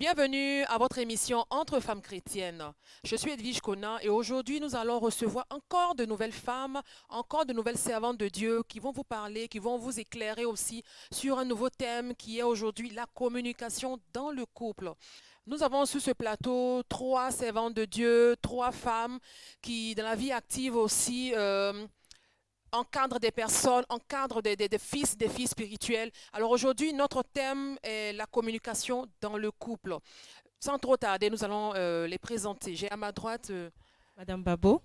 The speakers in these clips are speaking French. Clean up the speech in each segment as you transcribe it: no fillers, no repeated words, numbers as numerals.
Bienvenue à votre émission Entre femmes chrétiennes. Je suis Edwige Kona et aujourd'hui nous allons recevoir encore de nouvelles femmes, encore de nouvelles servantes de Dieu qui vont vous parler, qui vont vous éclairer aussi sur un nouveau thème qui est aujourd'hui la communication dans le couple. Nous avons sur ce plateau trois servantes de Dieu, trois femmes qui dans la vie active aussi encadrent des personnes, encadrent des filles spirituelles. Alors aujourd'hui, notre thème est la communication dans le couple. Sans trop tarder, nous allons les présenter. J'ai à ma droite, Madame Babo,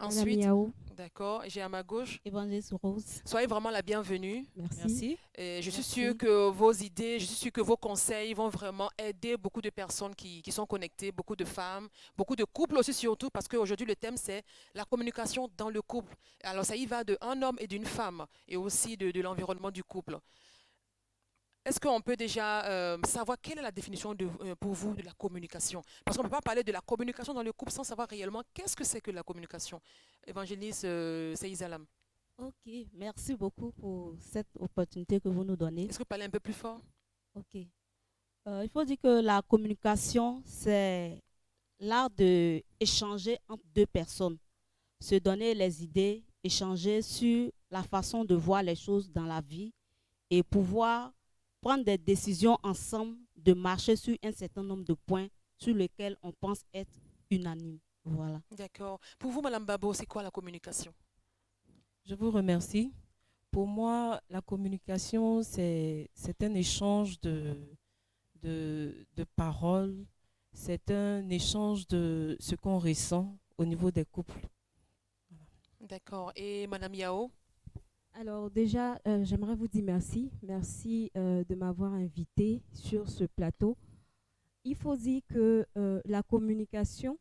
Madame ensuite, Yao, d'accord, j'ai à ma gauche. Évangéliste Rose, Soyez vraiment la bienvenue. merci. merci. Et je suis sûre Merci. que vos idées, je suis sûre que vos conseils vont vraiment aider beaucoup de personnes qui sont connectées, beaucoup de femmes, beaucoup de couples aussi surtout, parce qu'aujourd'hui le thème c'est la communication dans le couple. Alors ça y va d'un homme et d'une femme et aussi de l'environnement du couple. Est-ce qu'on peut déjà savoir quelle est la définition pour vous de la communication? Parce qu'on ne peut pas parler de la communication dans le couple sans savoir réellement qu'est-ce que c'est que la communication. Évangéliste Seizalam, Ok, merci beaucoup pour cette opportunité que vous nous donnez. est-ce que vous parlez un peu plus fort? Ok. Il faut dire que la communication, c'est l'art de échanger entre deux personnes, se donner les idées, échanger sur la façon de voir les choses dans la vie et pouvoir prendre des décisions ensemble, de marcher sur un certain nombre de points sur lesquels on pense être unanime. Voilà. D'accord. Pour vous, Madame Babo, c'est quoi la communication? Je vous remercie. Pour moi, la communication, c'est un échange de paroles, c'est un échange de ce qu'on ressent au niveau des couples. D'accord. Et Madame Yao? Alors déjà, j'aimerais vous dire merci. Merci de m'avoir invité sur ce plateau. Il faut dire que la communication,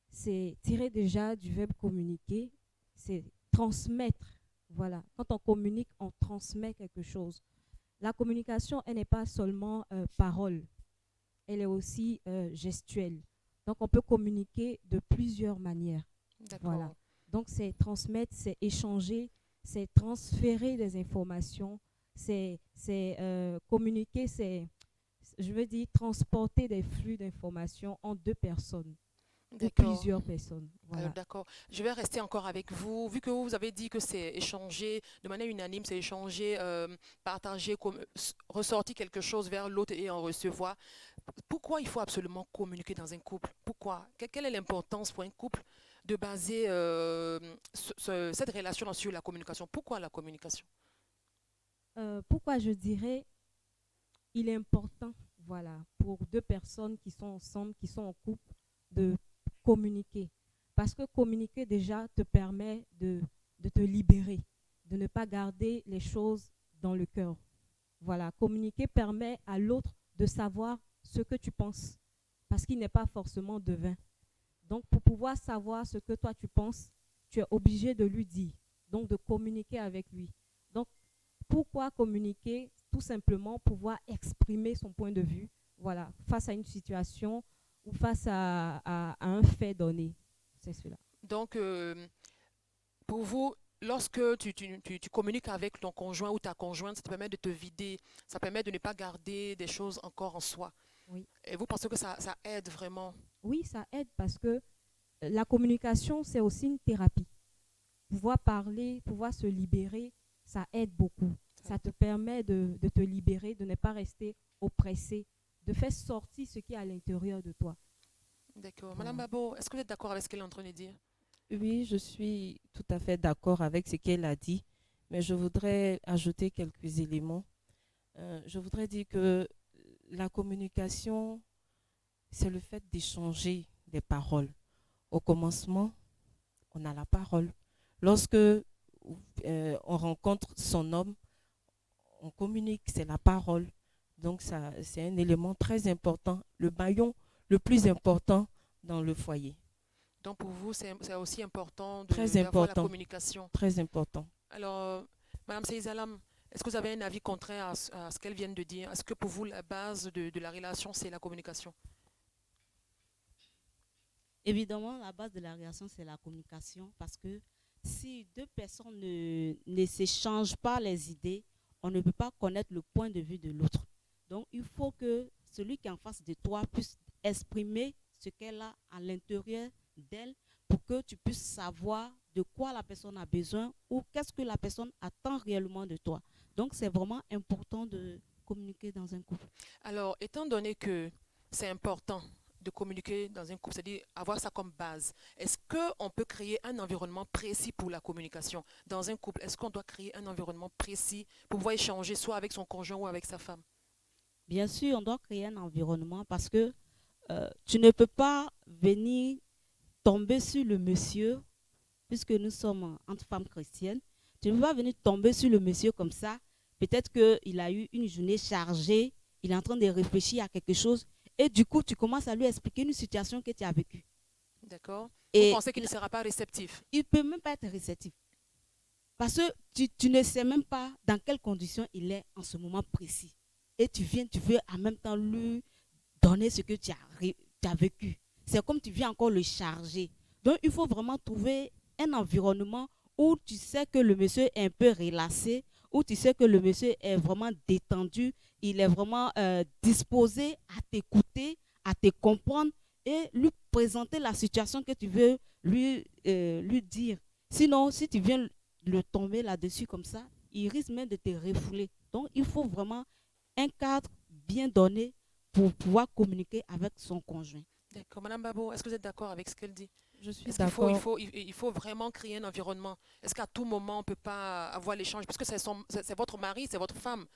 c'est tiré déjà du verbe communiquer, c'est transmettre. Voilà. Quand on communique, on transmet quelque chose. La communication, elle n'est pas seulement parole, elle est aussi gestuelle. Donc on peut communiquer de plusieurs manières. Voilà. D'accord. Donc, c'est transmettre, c'est échanger, c'est transférer des informations, c'est communiquer, je veux dire, transporter des flux d'informations entre deux personnes ou D'accord. plusieurs personnes. Voilà. D'accord. Je vais rester encore avec vous. Vu que vous avez dit que c'est échanger de manière unanime, c'est échanger, partager, ressortir quelque chose vers l'autre et en recevoir. Pourquoi il faut absolument communiquer dans un couple? Pourquoi? Quelle est l'importance pour un couple de baser cette relation sur la communication? Pourquoi la communication? Pourquoi je dirais il est important, voilà, pour deux personnes qui sont ensemble, qui sont en couple, de communiquer. Parce que communiquer déjà te permet de te libérer, de ne pas garder les choses dans le cœur. Voilà, communiquer permet à l'autre de savoir ce que tu penses, parce qu'il n'est pas forcément devin. Donc, pour pouvoir savoir ce que toi tu penses, tu es obligé de lui dire, donc de communiquer avec lui. Donc, pourquoi communiquer? Tout simplement pouvoir exprimer son point de vue, voilà, face à une situation ou face à un fait donné. C'est cela. Donc, pour vous, lorsque tu communiques avec ton conjoint ou ta conjointe, ça te permet de te vider, ça permet de ne pas garder des choses encore en soi. Oui. Et vous pensez que ça aide vraiment? Oui, ça aide parce que la communication, c'est aussi une thérapie. Pouvoir parler, pouvoir se libérer, ça aide beaucoup. Ça te permet de te libérer, de ne pas rester oppressé, de faire sortir ce qui est à l'intérieur de toi. D'accord. Madame Voilà. Babo, est-ce que vous êtes d'accord avec ce qu'elle est en train de dire? Oui, je suis tout à fait d'accord avec ce qu'elle a dit, mais je voudrais ajouter quelques éléments. Je voudrais dire que la communication, c'est le fait d'échanger des paroles. Au commencement, on a la parole. Lorsque on rencontre son homme, on communique, c'est la parole. Donc ça, c'est un élément très important, le maillon le plus important dans le foyer. Donc pour vous, c'est aussi important Très d'avoir la important, communication. très important. Alors, Madame Seizalam, est-ce que vous avez un avis contraire à ce qu'elle vient de dire? Est-ce que pour vous, la base de la relation, c'est la communication? Évidemment, la base de la relation, c'est la communication parce que si deux personnes ne s'échangent pas les idées, on ne peut pas connaître le point de vue de l'autre. Donc, il faut que celui qui est en face de toi puisse exprimer ce qu'elle a à l'intérieur d'elle pour que tu puisses savoir de quoi la personne a besoin ou qu'est-ce que la personne attend réellement de toi. Donc, c'est vraiment important de communiquer dans un couple. Alors, étant donné que c'est important de communiquer dans un couple, c'est-à-dire avoir ça comme base, est-ce qu'on peut créer un environnement précis pour la communication dans un couple? Est-ce qu'on doit créer un environnement précis pour pouvoir échanger soit avec son conjoint ou avec sa femme? Bien sûr, on doit créer un environnement parce que tu ne peux pas venir tomber sur le monsieur, puisque nous sommes entre femmes chrétiennes. Tu ne peux pas venir tomber sur le monsieur comme ça. Peut-être qu'il a eu une journée chargée, il est en train de réfléchir à quelque chose, et du coup, tu commences à lui expliquer une situation que tu as vécue. D'accord? Vous Et pensez qu'il ne sera pas réceptif? il ne peut même pas être réceptif. Parce que tu ne sais même pas dans quelles conditions il est en ce moment précis. Et tu veux en même temps lui donner ce que tu as vécu. C'est comme tu viens encore le charger. Donc, il faut vraiment trouver un environnement où tu sais que le monsieur est un peu relâché, où tu sais que le monsieur est vraiment détendu, il est vraiment disposé à t'écouter, à te comprendre et lui présenter la situation que tu veux lui dire. Sinon, si tu viens le tomber là-dessus comme ça, il risque même de te refouler. Donc, il faut vraiment un cadre bien donné pour pouvoir communiquer avec son conjoint. D'accord. Madame Babo, est-ce que vous êtes d'accord avec ce qu'elle dit? Je suis Est-ce qu'il faut, il d'accord. faut, il faut vraiment créer un environnement? Est-ce qu'à tout moment, on ne peut pas avoir l'échange? Parce que c'est votre mari, c'est votre femme.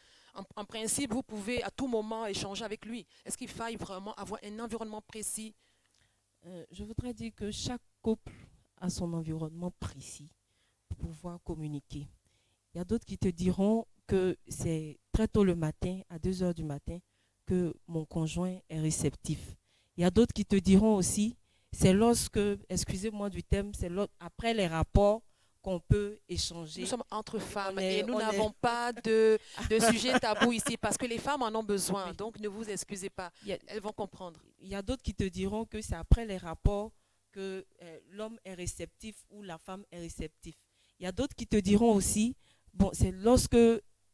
En principe, vous pouvez à tout moment échanger avec lui. Est-ce qu'il faille vraiment avoir un environnement précis? Je voudrais dire que chaque couple a son environnement précis pour pouvoir communiquer. Il y a d'autres qui te diront que c'est très tôt le matin, à 2 heures du matin, que mon conjoint est réceptif. Il y a d'autres qui te diront aussi, c'est lorsque, excusez-moi du thème, après les rapports qu'on peut échanger. Nous sommes entre femmes est- et nous on est- n'avons pas de sujet tabou ici parce que les femmes en ont besoin. Oui. Donc, ne vous excusez pas. Il y a, Elles vont comprendre. il y a d'autres qui te diront que c'est après les rapports que l'homme est réceptif ou la femme est réceptive. Il y a d'autres qui te diront aussi, bon, c'est lorsque,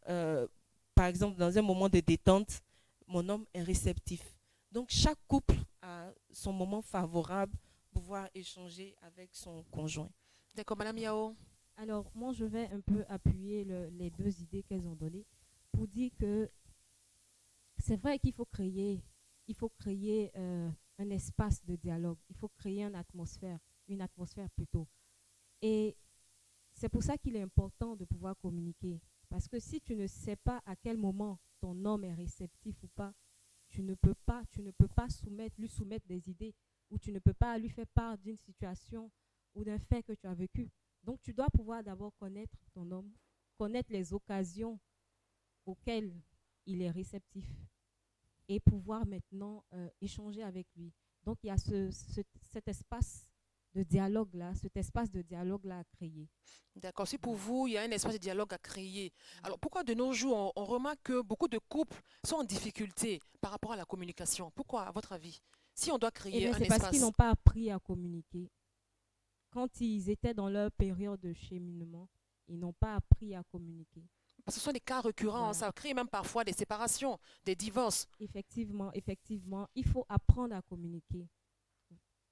par exemple, dans un moment de détente, mon homme est réceptif. Donc, chaque couple a son moment favorable pour pouvoir échanger avec son conjoint. D'accord, Madame Yao? Alors, moi, je vais un peu appuyer les deux idées qu'elles ont données pour dire que c'est vrai qu'il faut créer un espace de dialogue, il faut créer une atmosphère plutôt. Et c'est pour ça qu'il est important de pouvoir communiquer. Parce que si tu ne sais pas à quel moment ton homme est réceptif ou pas, tu ne peux pas lui soumettre des idées ou tu ne peux pas lui faire part d'une situation ou d'un fait que tu as vécu. Donc, tu dois pouvoir d'abord connaître ton homme, connaître les occasions auxquelles il est réceptif et pouvoir maintenant échanger avec lui. Donc, il y a cet espace de dialogue-là, à créer. D'accord. Si pour vous, il y a un espace de dialogue à créer. Alors, pourquoi de nos jours, on remarque que beaucoup de couples sont en difficulté par rapport à la communication? Pourquoi, à votre avis? Si on doit Eh créer bien, un c'est parce qu'ils espace, n'ont pas appris à communiquer. Quand ils étaient dans leur période de cheminement, ils n'ont pas appris à communiquer. parce que ce sont des cas récurrents, Voilà. ça crée même parfois des séparations, des divorces. Effectivement, il faut apprendre à communiquer.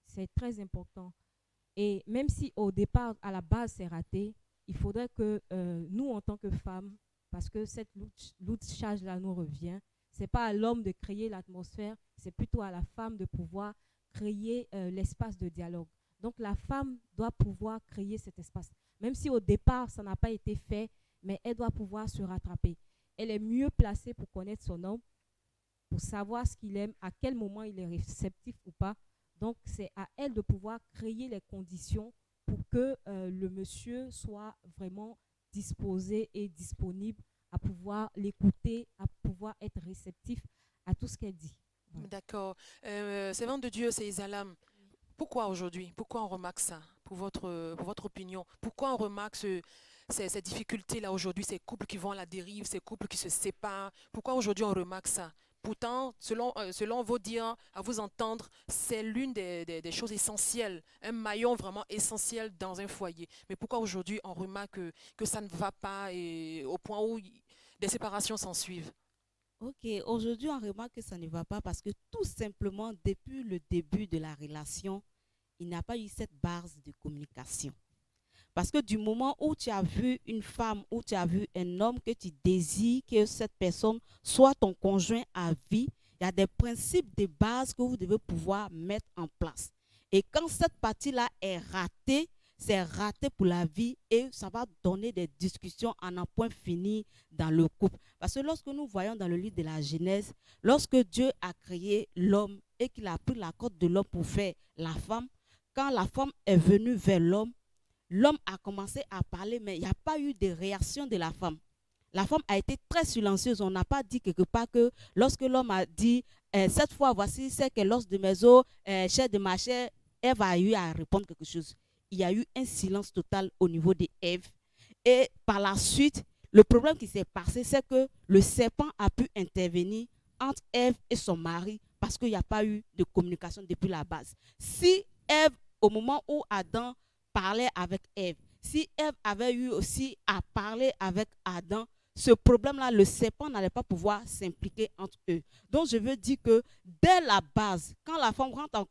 C'est très important. Et même si au départ, à la base, c'est raté, il faudrait que nous, en tant que femmes, parce que cette lourde charge-là nous revient, c'est pas à l'homme de créer l'atmosphère, c'est plutôt à la femme de pouvoir créer l'espace de dialogue. Donc la femme doit pouvoir créer cet espace. Même si au départ, ça n'a pas été fait, mais elle doit pouvoir se rattraper. Elle est mieux placée pour connaître son homme, pour savoir ce qu'il aime, à quel moment il est réceptif ou pas. Donc, c'est à elle de pouvoir créer les conditions pour que le monsieur soit vraiment disposé et disponible à pouvoir l'écouter, à pouvoir être réceptif à tout ce qu'elle dit. Voilà. D'accord. Servante de Dieu, c'est Isalam. Pourquoi aujourd'hui? Pourquoi on remarque ça? Pour votre opinion. Pourquoi on remarque ces difficultés-là aujourd'hui, ces couples qui vont à la dérive, ces couples qui se séparent? Pourquoi aujourd'hui on remarque ça? Pourtant, selon vos dires, à vous entendre, c'est l'une des choses essentielles, un maillon vraiment essentiel dans un foyer. Mais pourquoi aujourd'hui on remarque que ça ne va pas et au point où des séparations s'en suivent? Ok, aujourd'hui, on remarque que ça ne va pas parce que tout simplement, depuis le début de la relation, il n'y a pas eu cette base de communication. Parce que du moment où tu as vu une femme, où tu as vu un homme, que tu désires que cette personne soit ton conjoint à vie, il y a des principes de base que vous devez pouvoir mettre en place. Et quand cette partie-là est ratée, c'est raté pour la vie et ça va donner des discussions en un point fini dans le couple. Parce que lorsque nous voyons dans le livre de la Genèse, lorsque Dieu a créé l'homme et qu'il a pris la côte de l'homme pour faire la femme, quand la femme est venue vers l'homme, l'homme a commencé à parler, mais il n'y a pas eu de réaction de la femme. La femme a été très silencieuse. On n'a pas dit quelque part que lorsque l'homme a dit, cette fois, voici, c'est que l'os de mes os, chair de ma chair, Ève a eu à répondre quelque chose. Il y a eu un silence total au niveau de Ève. Et par la suite, le problème qui s'est passé, c'est que le serpent a pu intervenir entre Ève et son mari parce qu'il n'y a pas eu de communication depuis la base. Si Ève, au moment où Adam parlait avec Ève, si Ève avait eu aussi à parler avec Adam, ce problème-là, le serpent n'allait pas pouvoir s'impliquer entre eux. Donc, je veux dire que dès la base, quand la femme rentre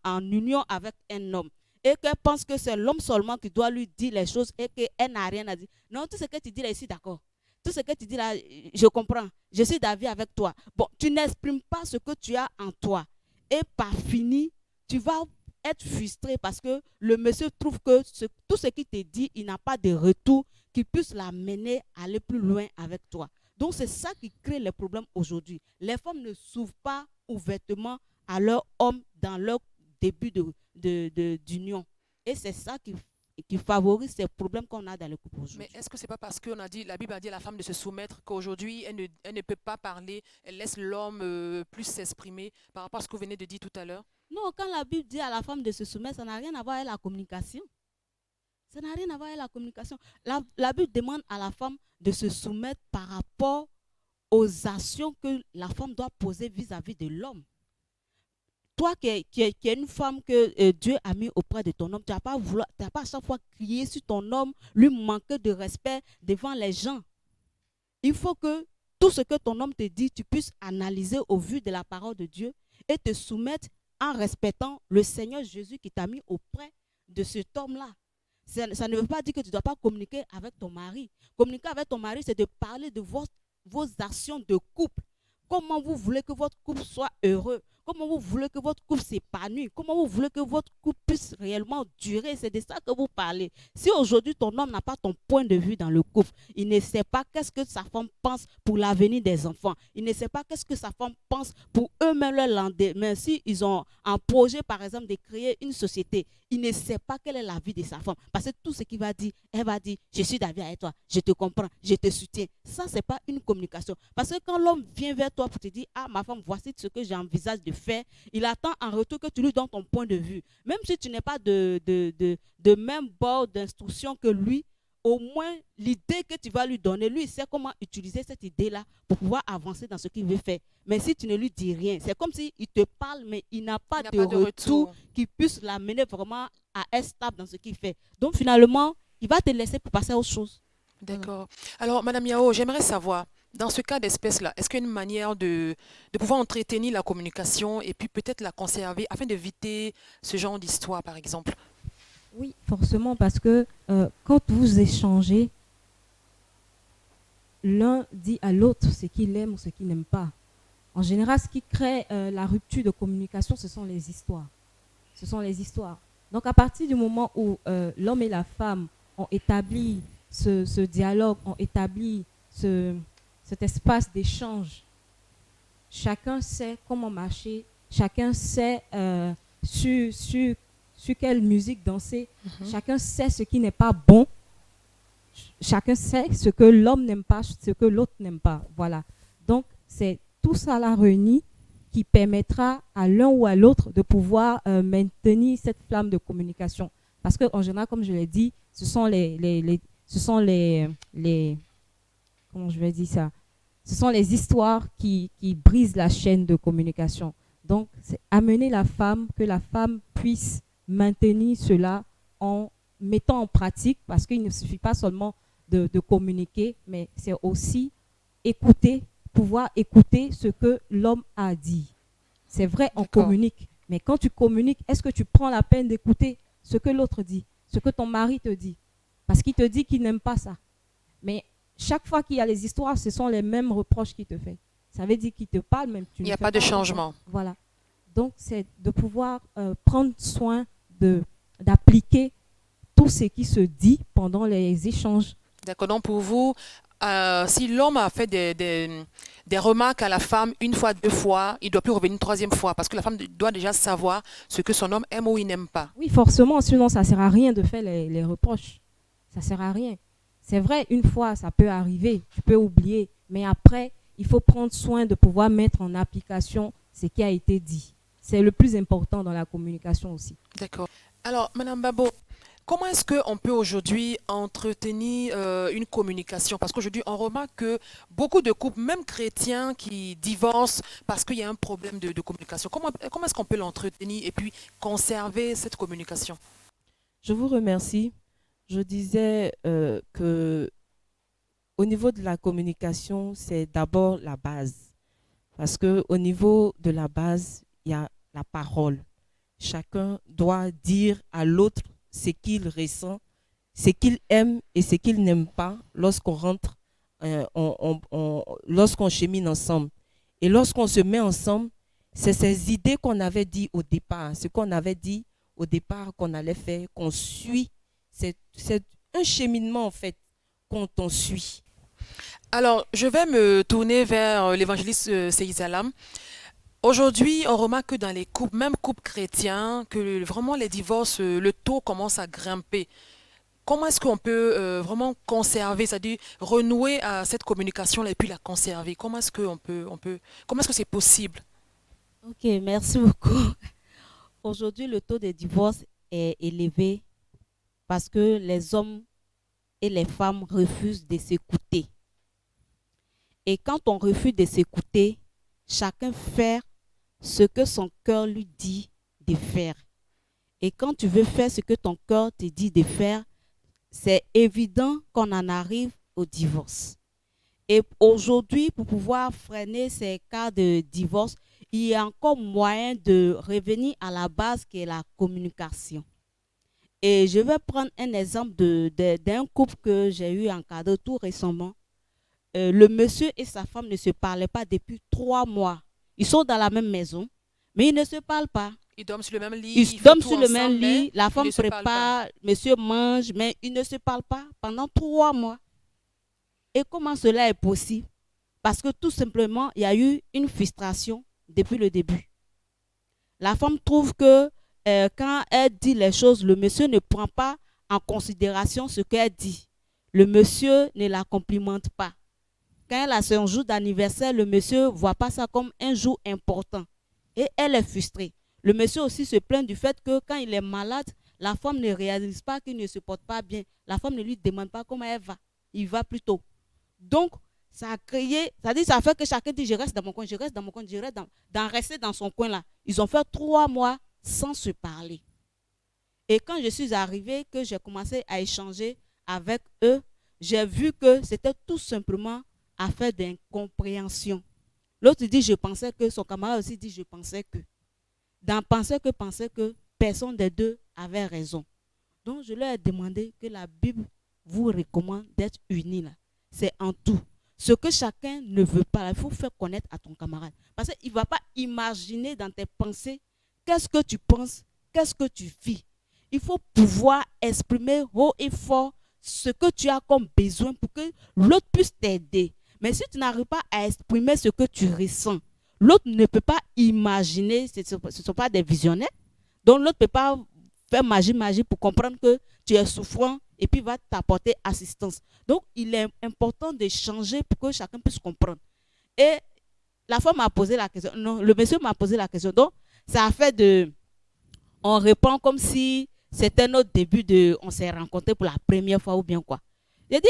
en union avec un homme et qu'elle pense que c'est l'homme seulement qui doit lui dire les choses et qu'elle n'a rien à dire. Non, tout ce que tu dis là, ici, d'accord. Tout ce que tu dis là, je comprends. Je suis d'avis avec toi. Bon, tu n'exprimes pas ce que tu as en toi. Et par fini, tu vas être frustré parce que le monsieur trouve que tout ce qu'il te dit, il n'a pas de retour qui puisse l'amener à aller plus loin avec toi. Donc, c'est ça qui crée les problèmes aujourd'hui. Les femmes ne s'ouvrent pas ouvertement à leur homme dans leur début d'union. Et c'est ça qui favorise ces problèmes qu'on a dans le couple Mais aujourd'hui. est-ce que c'est pas parce qu'on a dit, la Bible a dit à la femme de se soumettre qu'aujourd'hui, elle ne peut pas parler, elle laisse l'homme plus s'exprimer par rapport à ce que vous venez de dire tout à l'heure? Non, quand la Bible dit à la femme de se soumettre, ça n'a rien à voir avec la communication. Ça n'a rien à voir avec la communication. La Bible demande à la femme de se soumettre par rapport aux actions que la femme doit poser vis-à-vis de l'homme. Toi qui es une femme que Dieu a mis auprès de ton homme, tu n'as pas, pas à chaque fois crier sur ton homme, lui manquer de respect devant les gens. Il faut que tout ce que ton homme te dit, tu puisses analyser au vu de la parole de Dieu et te soumettre en respectant le Seigneur Jésus qui t'a mis auprès de cet homme-là. Ça ne veut pas dire que tu ne dois pas communiquer avec ton mari. Communiquer avec ton mari, c'est de parler de vos actions de couple. Comment vous voulez que votre couple soit heureux? Comment vous voulez que votre couple s'épanouisse? Comment vous voulez que votre couple puisse réellement durer? C'est de ça que vous parlez. Si aujourd'hui ton homme n'a pas ton point de vue dans le couple, il ne sait pas qu'est-ce que sa femme pense pour l'avenir des enfants. Il ne sait pas qu'est-ce que sa femme pense pour eux-mêmes leur lendemain. Si ils ont un projet, par exemple, de créer une société, il ne sait pas quelle est la vie de sa femme. Parce que tout ce qu'il va dire, elle va dire, je suis d'avis avec toi, je te comprends, je te soutiens. Ça, ce n'est pas une communication. Parce que quand l'homme vient vers toi pour te dire, ah, ma femme, voici ce que j'envisage de faire, il attend en retour que tu lui donnes ton point de vue. Même si tu n'es pas de même bord d'instruction que lui, au moins l'idée que tu vas lui donner, lui, il sait comment utiliser cette idée-là pour pouvoir avancer dans ce qu'il veut faire. Mais si tu ne lui dis rien, c'est comme s'il te parle, mais il n'a pas Il n'a de pas de retour retour. qui puisse l'amener vraiment à être stable dans ce qu'il fait. Donc finalement, il va te laisser pour passer à autre chose. Voilà. D'accord. Alors, Madame Yao, j'aimerais savoir, dans ce cas d'espèce-là, est-ce qu'il y a une manière de pouvoir entretenir la communication et puis peut-être la conserver afin d'éviter ce genre d'histoire, par exemple? Oui, forcément, parce que quand vous échangez, l'un dit à l'autre ce qu'il aime ou ce qu'il n'aime pas. En général, ce qui crée la rupture de communication, ce sont les histoires. Ce sont les histoires. Donc, à partir du moment où l'homme et la femme ont établi ce dialogue, ont établi cet espace d'échange, chacun sait comment marcher, chacun sait sur quelle musique danser, chacun sait ce qui n'est pas bon, chacun sait ce que l'homme n'aime pas, ce que l'autre n'aime pas. Voilà. Donc, c'est tout ça là réuni qui permettra à l'un ou à l'autre de pouvoir maintenir cette flamme de communication. Parce qu'en général, comme je l'ai dit, ce sont comment je vais dire ça? Ce sont les histoires qui brisent la chaîne de communication. Donc, c'est amener la femme, que la femme puisse maintenir cela en mettant en pratique, parce qu'il ne suffit pas seulement de communiquer, mais c'est aussi écouter pouvoir écouter ce que l'homme a dit. C'est vrai, on D'accord. communique. Mais quand tu communiques, est-ce que tu prends la peine d'écouter ce que l'autre dit, ce que ton mari te dit? Parce qu'il te dit qu'il n'aime pas ça. Mais chaque fois qu'il y a les histoires, ce sont les mêmes reproches qu'il te fait. Ça veut dire qu'il te parle, même tu Il ne n'y a fais pas de attention. changement. Voilà. Donc, c'est de pouvoir prendre soin d'appliquer tout ce qui se dit pendant les échanges. D'accord. Donc pour vous, si l'homme a fait des remarques à la femme une fois, deux fois, il ne doit plus revenir une troisième fois parce que la femme doit déjà savoir ce que son homme aime ou il n'aime pas. Oui, forcément, sinon ça ne sert à rien de faire les reproches. Ça ne sert à rien. C'est vrai, une fois, ça peut arriver, tu peux oublier. Mais après, il faut prendre soin de pouvoir mettre en application ce qui a été dit. C'est le plus important dans la communication aussi. D'accord. Alors, Madame Babo, comment est-ce qu'on peut aujourd'hui entretenir une communication? Parce qu'aujourd'hui, on remarque que beaucoup de couples, même chrétiens, qui divorcent parce qu'il y a un problème de communication. Comment est-ce qu'on peut l'entretenir et puis conserver cette communication? Je vous remercie. Je disais que au niveau de la communication, c'est d'abord la base. Parce que au niveau de la base, il y a la parole. Chacun doit dire à l'autre ce qu'il ressent, ce qu'il aime et ce qu'il n'aime pas lorsqu'on rentre, lorsqu'on chemine ensemble. Et lorsqu'on se met ensemble, c'est ces idées qu'on avait dit au départ, ce qu'on avait dit au départ qu'on allait faire, qu'on suit. C'est un cheminement en fait quand on suit. Alors, je vais me tourner vers l'évangéliste Seizalam. Aujourd'hui, on remarque que dans les couples, même couples chrétiens, que vraiment les divorces, le taux commence à grimper. Comment est-ce qu'on peut vraiment conserver, c'est-à-dire renouer à cette communication-là et puis la conserver? Comment est-ce comment est-ce que c'est possible? Ok, merci beaucoup. Aujourd'hui, le taux de divorce est élevé parce que les hommes et les femmes refusent de s'écouter. Et quand on refuse de s'écouter, chacun fait ce que son cœur lui dit de faire. Et quand tu veux faire ce que ton cœur te dit de faire, c'est évident qu'on en arrive au divorce. Et aujourd'hui, pour pouvoir freiner ces cas de divorce, il y a encore moyen de revenir à la base qui est la communication. Et je vais prendre un exemple d'un couple que j'ai eu en cadeau tout récemment. Le monsieur et sa femme ne se parlaient pas depuis 3 mois. Ils sont dans la même maison, mais ils ne se parlent pas. Ils dorment sur le même lit, Ils ils font dorment tout sur le même ensemble, mais lit, la ils femme ne se parlent pas. prépare, monsieur mange, mais ils ne se parlent pas pendant 3 mois. Et comment cela est possible? Parce que tout simplement, il y a eu une frustration depuis le début. La femme trouve que quand elle dit les choses, le monsieur ne prend pas en considération ce qu'elle dit. Le monsieur ne la complimente pas. Quand elle a son jour d'anniversaire, le monsieur ne voit pas ça comme un jour important. Et elle est frustrée. Le monsieur aussi se plaint du fait que quand il est malade, la femme ne réalise pas qu'il ne se porte pas bien. La femme ne lui demande pas comment elle va. Il va plutôt. Donc, ça a créé, ça fait que chacun dit je reste dans mon coin, je reste dans mon coin, je reste dans rester dans son coin là. Ils ont fait 3 mois sans se parler. Et quand je suis arrivée, que j'ai commencé à échanger avec eux, j'ai vu que c'était tout simplement affaire d'incompréhension. L'autre dit je pensais que, son camarade aussi dit je pensais que. Dans penser que, personne des deux avait raison. Donc je leur ai demandé que la Bible vous recommande d'être unis là. C'est en tout. Ce que chacun ne veut pas, il faut faire connaître à ton camarade. Parce qu'il ne va pas imaginer dans tes pensées qu'est-ce que tu penses, qu'est-ce que tu vis. Il faut pouvoir exprimer haut et fort ce que tu as comme besoin pour que l'autre puisse t'aider. Mais si tu n'arrives pas à exprimer ce que tu ressens, l'autre ne peut pas imaginer, ce ne sont pas des visionnaires. Donc l'autre ne peut pas faire magie pour comprendre que tu es souffrant et puis va t'apporter assistance. Donc il est important de changer pour que chacun puisse comprendre. Et la femme m'a posé la question, non, le monsieur m'a posé la question. Donc ça a fait on répond comme si c'était notre début on s'est rencontrés pour la première fois ou bien quoi. J'ai dit,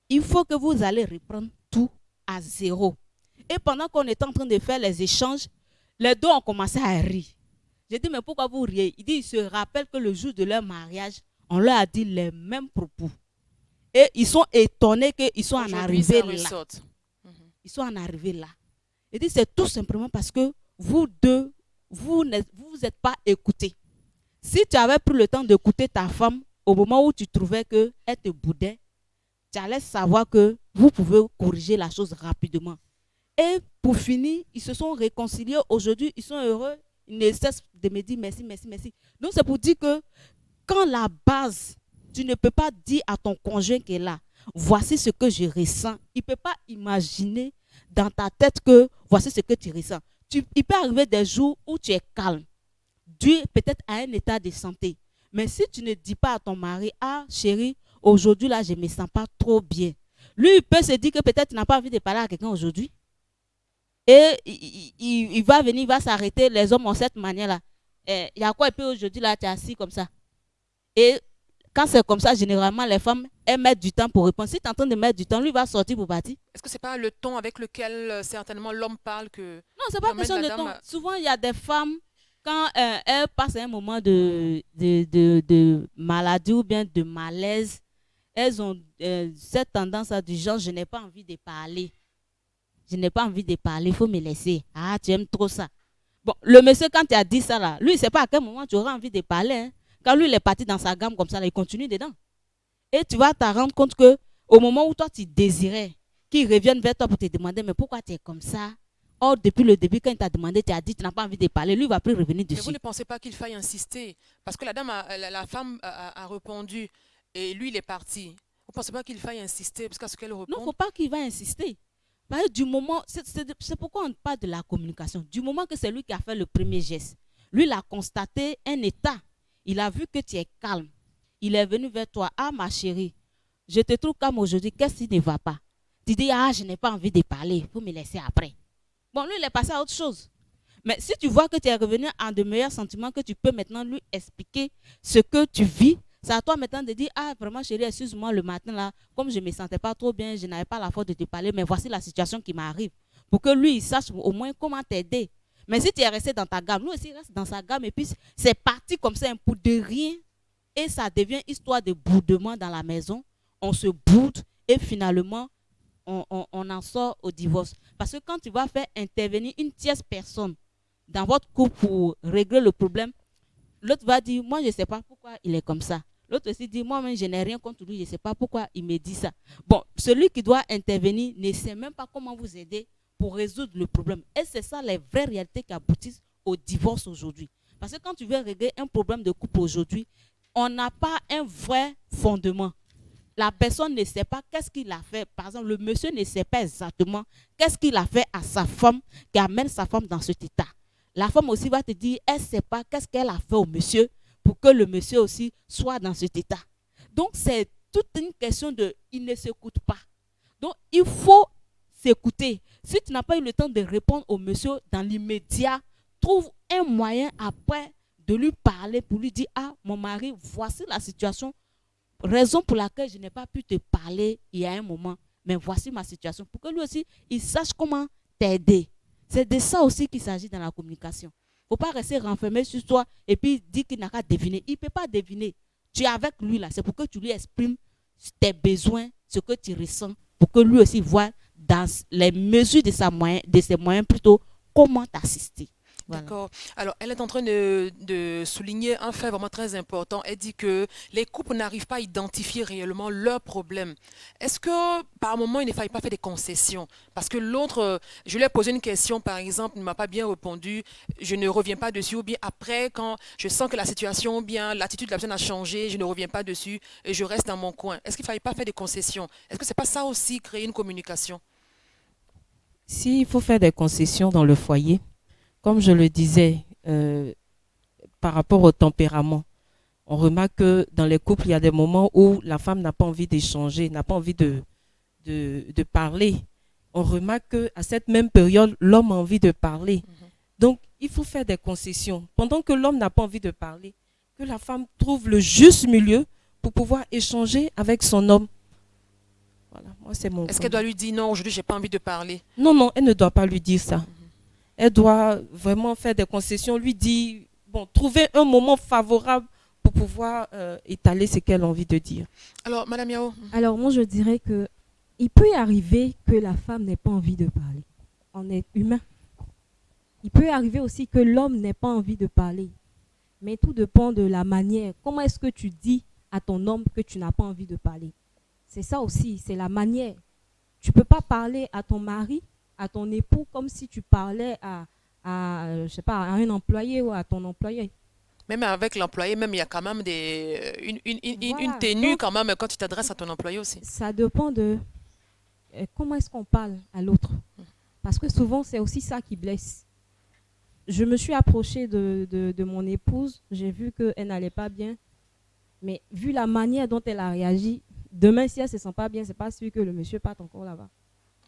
il faut que vous allez reprendre tout à zéro. Et pendant qu'on était en train de faire les échanges, les deux ont commencé à rire. J'ai dit, mais pourquoi vous riez? Il dit, ils se rappellent que le jour de leur mariage, on leur a dit les mêmes propos. Et ils sont étonnés qu'ils sont en Aujourd'hui, arrivée ça là. ressorte. ils sont en arrivés là. Il dit c'est tout simplement parce que vous deux, vous vous êtes pas écoutés. Si tu avais pris le temps d'écouter ta femme au moment où tu trouvais qu'elle te boudait, tu allais savoir que vous pouvez corriger la chose rapidement. Et pour finir, ils se sont réconciliés. Aujourd'hui, ils sont heureux. Ils ne cessent de me dire merci, merci, merci. Donc, c'est pour dire que quand la base, tu ne peux pas dire à ton conjoint qui est là, voici ce que je ressens. Il ne peut pas imaginer dans ta tête que voici ce que tu ressens. Il peut arriver des jours où tu es calme, dû peut-être à un état de santé. Mais si tu ne dis pas à ton mari, ah chérie, aujourd'hui là, je ne me sens pas trop bien. Lui, il peut se dire que peut-être il n'a pas envie de parler à quelqu'un aujourd'hui. Et il va venir, il va s'arrêter. Les hommes ont cette manière-là. Il y a quoi, et puis aujourd'hui là, tu es assis comme ça. Et quand c'est comme ça, généralement, les femmes, elles mettent du temps pour répondre. Si tu es en train de mettre du temps, lui va sortir pour partir. Est-ce que ce n'est pas le ton avec lequel certainement l'homme parle que Non, c'est pas question de temps. Souvent, il y a des femmes, quand elles passent un moment de maladie ou bien de malaise, elles ont cette tendance à du genre, je n'ai pas envie de parler. Je n'ai pas envie de parler, il faut me laisser. Ah, tu aimes trop ça. Bon, le monsieur, quand tu as dit ça, là, lui, il ne sait pas à quel moment tu auras envie de parler. Hein. Quand lui, il est parti dans sa gamme comme ça, là, il continue dedans. Et tu vas te rendre compte qu'au moment où toi, tu désirais qu'il revienne vers toi pour te demander, mais pourquoi tu es comme ça? Or, depuis le début, quand il t'a demandé, tu as dit, tu n'as pas envie de parler, lui, il ne va plus revenir dessus. Mais vous ne pensez pas qu'il faille insister? Parce que la femme a répondu et lui, il est parti. Vous ne pensez pas qu'il faille insister jusqu'à ce qu'elle réponde? Non, il ne faut pas qu'il va insister. Parce que du moment, c'est pourquoi on parle de la communication. Du moment que c'est lui qui a fait le premier geste, lui, il a constaté un état. Il a vu que tu es calme. Il est venu vers toi. Ah, ma chérie, je te trouve calme aujourd'hui. Qu'est-ce qui ne va pas? Tu dis, ah, je n'ai pas envie de parler. Il faut me laisser après. Bon, lui, il est passé à autre chose. Mais si tu vois que tu es revenu en de meilleurs sentiments, que tu peux maintenant lui expliquer ce que tu vis, c'est à toi maintenant de dire, ah, vraiment, chérie, excuse-moi, le matin, là, comme je ne me sentais pas trop bien, je n'avais pas la force de te parler, mais voici la situation qui m'arrive. Pour que lui, il sache au moins comment t'aider. Mais si tu es resté dans ta gamme, lui aussi il reste dans sa gamme, et puis c'est parti comme ça, un coup de rien, et ça devient histoire de boudement dans la maison. On se boude, et finalement, on en sort au divorce. Parce que quand tu vas faire intervenir une tierce personne dans votre couple pour régler le problème, l'autre va dire, moi, je ne sais pas pourquoi il est comme ça. L'autre aussi dit, moi-même, je n'ai rien contre lui, je ne sais pas pourquoi il me dit ça. Bon, celui qui doit intervenir ne sait même pas comment vous aider pour résoudre le problème. Et c'est ça les vraies réalités qui aboutissent au divorce aujourd'hui. Parce que quand tu veux régler un problème de couple aujourd'hui, on n'a pas un vrai fondement. La personne ne sait pas qu'est-ce qu'il a fait. Par exemple, le monsieur ne sait pas exactement qu'est-ce qu'il a fait à sa femme qui amène sa femme dans cet état. La femme aussi va te dire, elle ne sait pas qu'est-ce qu'elle a fait au monsieur pour que le monsieur aussi soit dans cet état. Donc, c'est toute une question de, il ne s'écoute pas. Donc, il faut s'écouter. Si tu n'as pas eu le temps de répondre au monsieur dans l'immédiat, trouve un moyen après de lui parler pour lui dire, ah, mon mari, voici la situation, raison pour laquelle je n'ai pas pu te parler il y a un moment, mais voici ma situation, pour que lui aussi, il sache comment t'aider. C'est de ça aussi qu'il s'agit dans la communication. Il ne faut pas rester renfermé sur toi et puis dire qu'il n'a qu'à deviner. Il ne peut pas deviner. Tu es avec lui là, c'est pour que tu lui exprimes tes besoins, ce que tu ressens, pour que lui aussi voit dans les mesures de ses moyens plutôt comment t'assister. Voilà. D'accord. Alors, elle est en train de souligner un fait vraiment très important. Elle dit que les couples n'arrivent pas à identifier réellement leurs problèmes. Est-ce que, par moment, il ne faille pas faire des concessions? Parce que l'autre, je lui ai posé une question, par exemple, il ne m'a pas bien répondu, je ne reviens pas dessus, ou bien après, quand je sens que la situation, ou bien l'attitude de la personne a changé, je ne reviens pas dessus et je reste dans mon coin. Est-ce qu'il ne faille pas faire des concessions? Est-ce que ce n'est pas ça aussi, créer une communication? S'il faut faire des concessions dans le foyer, comme je le disais, par rapport au tempérament, on remarque que dans les couples, il y a des moments où la femme n'a pas envie d'échanger, n'a pas envie de parler. On remarque qu'à cette même période, l'homme a envie de parler. Donc, il faut faire des concessions. Pendant que l'homme n'a pas envie de parler, que la femme trouve le juste milieu pour pouvoir échanger avec son homme. Voilà, moi, c'est mon Est-ce qu'elle doit lui dire non, aujourd'hui, je n'ai pas envie de parler? Non, non, elle ne doit pas lui dire ça. Elle doit vraiment faire des concessions, lui dire, bon, trouver un moment favorable pour pouvoir étaler ce qu'elle a envie de dire. Alors, Madame Yao. Alors, moi, je dirais que il peut y arriver que la femme n'ait pas envie de parler. On est humain. Il peut y arriver aussi que l'homme n'ait pas envie de parler. Mais tout dépend de la manière. Comment est-ce que tu dis à ton homme que tu n'as pas envie de parler? C'est ça aussi, c'est la manière. Tu ne peux pas parler à ton mari, à ton époux, comme si tu parlais je sais pas, à un employé ou à ton employé. Même avec l'employé, même il y a quand même une Voilà. tenue Donc, quand même quand tu t'adresses à ton employé aussi. ça dépend de comment est-ce qu'on parle à l'autre. Parce que souvent, c'est aussi ça qui blesse. Je me suis approchée de mon épouse, j'ai vu qu'elle n'allait pas bien, mais vu la manière dont elle a réagi, demain, si elle ne se sent pas bien, c'est pas sûr que le monsieur parte encore là-bas.